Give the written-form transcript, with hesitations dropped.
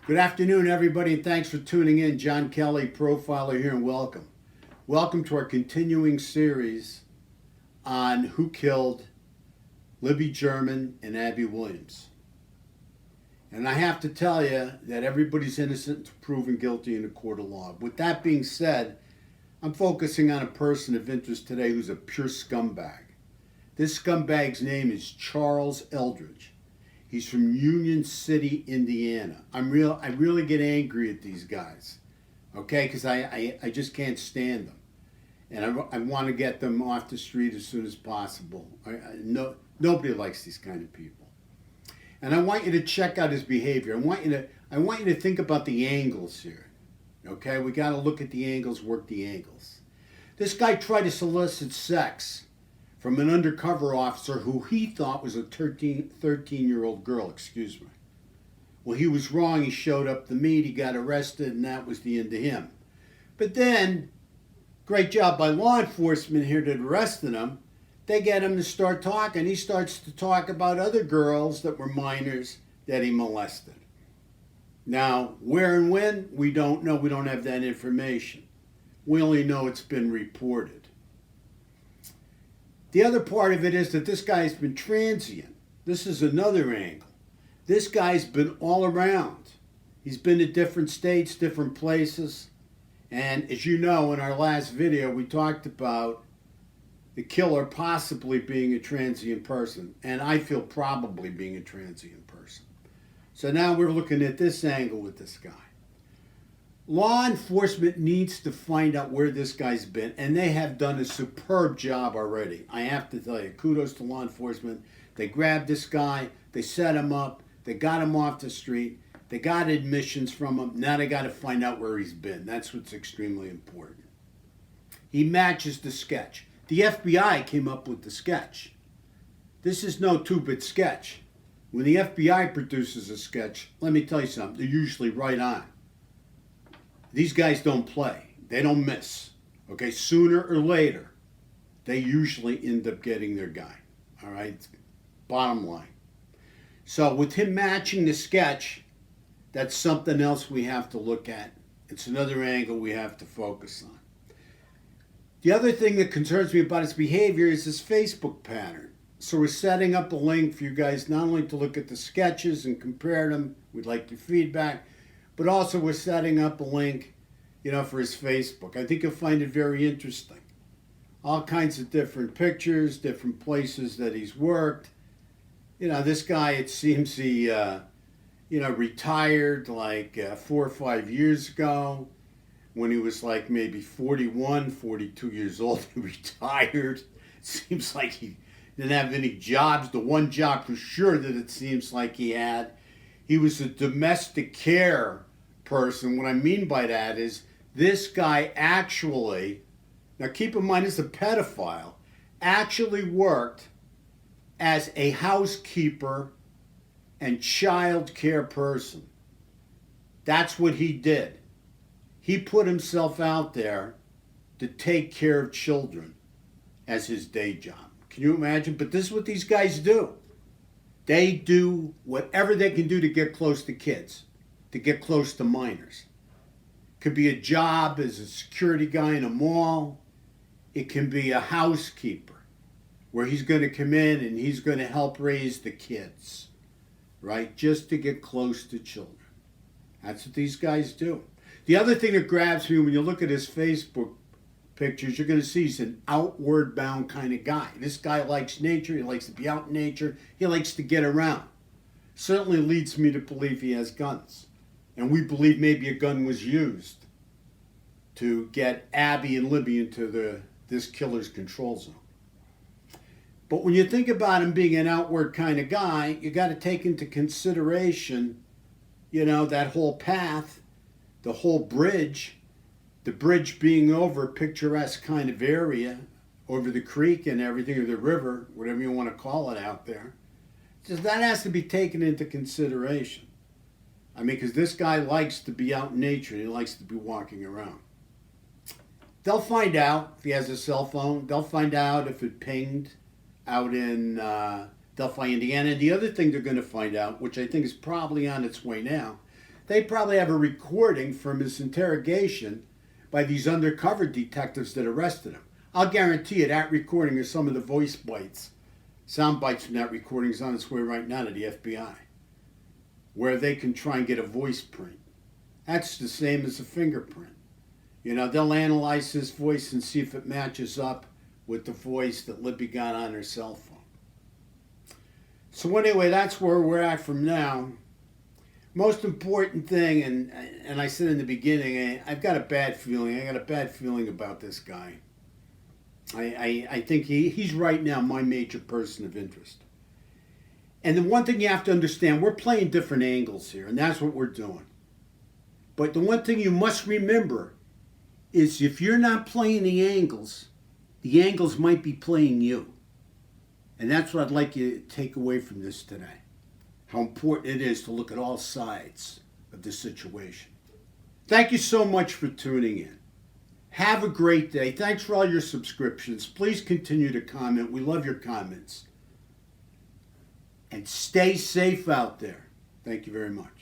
Good afternoon, everybody, and thanks for tuning in. John Kelly, Profiler here, and welcome. Welcome to our continuing series on who killed Libby German and Abby Williams. And I have to tell you that everybody's innocent until proven guilty in a court of law. With that being said, I'm focusing on a person of interest today who's a pure scumbag. This scumbag's name is Charles Eldridge. He's from Union City, Indiana. I really get angry at these guys, okay? Because I just can't stand them. And I want to get them off the street as soon as possible. Nobody likes these kind of people. And I want you to check out his behavior. I want you to think about the angles here, okay? We got to look at the angles, work the angles. This guy tried to solicit sex from an undercover officer who he thought was a 13-year-old girl, excuse me. Well, he was wrong. He showed up to meet, he got arrested, and that was the end of him. But then, great job by law enforcement here to arresting him. They get him to start talking. He starts to talk about other girls that were minors that he molested. Now, where and when, we don't know. We don't have that information. We only know it's been reported. The other part of it is that this guy's been transient. This is another angle. This guy's been all around. He's been to different states, different places. And as you know, in our last video, we talked about the killer possibly being a transient person. And I feel probably being a transient person. So now we're looking at this angle with this guy. Law enforcement needs to find out where this guy's been, and they have done a superb job already. I have to tell you, kudos to law enforcement. They grabbed this guy, they set him up, they got him off the street, they got admissions from him. Now they got to find out where he's been. That's what's extremely important. He matches the sketch. The FBI came up with the sketch. This is no two-bit sketch. When the FBI produces a sketch, let me tell you something, they're usually right on. These guys don't play. They don't miss. Okay, sooner or later, they usually end up getting their guy. All right, bottom line. So with him matching the sketch, that's something else we have to look at. It's another angle we have to focus on. The other thing that concerns me about his behavior is his Facebook pattern. So we're setting up a link for you guys not only to look at the sketches and compare them, we'd like your feedback, but also we're setting up a link, for his Facebook. I think you'll find it very interesting. All kinds of different pictures, different places that he's worked. This guy, it seems he, retired like 4 or 5 years ago when he was like maybe 41, 42 years old. He retired. It seems like he didn't have any jobs. The one job for sure that it seems like he had, he was a domestic care person. What I mean by that is this guy actually, now keep in mind he's a pedophile, actually worked as a housekeeper and child care person. That's what he did. He put himself out there to take care of children as his day job. Can you imagine? But this is what these guys do. They do whatever they can do to get close to kids, to get close to minors. Could be a job as a security guy in a mall. It can be a housekeeper where he's going to come in and he's going to help raise the kids, right? Just to get close to children. That's what these guys do. The other thing that grabs me when you look at his Facebook pictures, you're going to see he's an outward bound kind of guy. This guy likes nature. He likes to be out in nature. He likes to get around. Certainly leads me to believe he has guns. And we believe maybe a gun was used to get Abby and Libby into this killer's control zone. But when you think about him being an outward kind of guy, you got to take into consideration, that whole path, the whole bridge, the bridge being over a picturesque kind of area, over the creek and everything, or the river, whatever you want to call it out there. So that has to be taken into consideration. Because this guy likes to be out in nature. He likes to be walking around. They'll find out if he has a cell phone. They'll find out if it pinged out in Delphi, Indiana. And the other thing they're going to find out, which I think is probably on its way now, They probably have a recording from his interrogation by these undercover detectives that arrested him. I'll guarantee you that recording is some of the voice bites, sound bites from that recording is on its way right now to the FBI, where they can try and get a voice print. That's the same as a fingerprint. You know, they'll analyze his voice and see if it matches up with the voice that Libby got on her cell phone. So anyway, that's where we're at from now. Most important thing, and I said in the beginning, I've got a bad feeling. I got a bad feeling about this guy. I think he's right now my major person of interest. And the one thing you have to understand, we're playing different angles here, and that's what we're doing. But the one thing you must remember is if you're not playing the angles might be playing you. And that's what I'd like you to take away from this today. How important it is to look at all sides of the situation. Thank you so much for tuning in. Have a great day. Thanks for all your subscriptions. Please continue to comment. We love your comments. And stay safe out there. Thank you very much.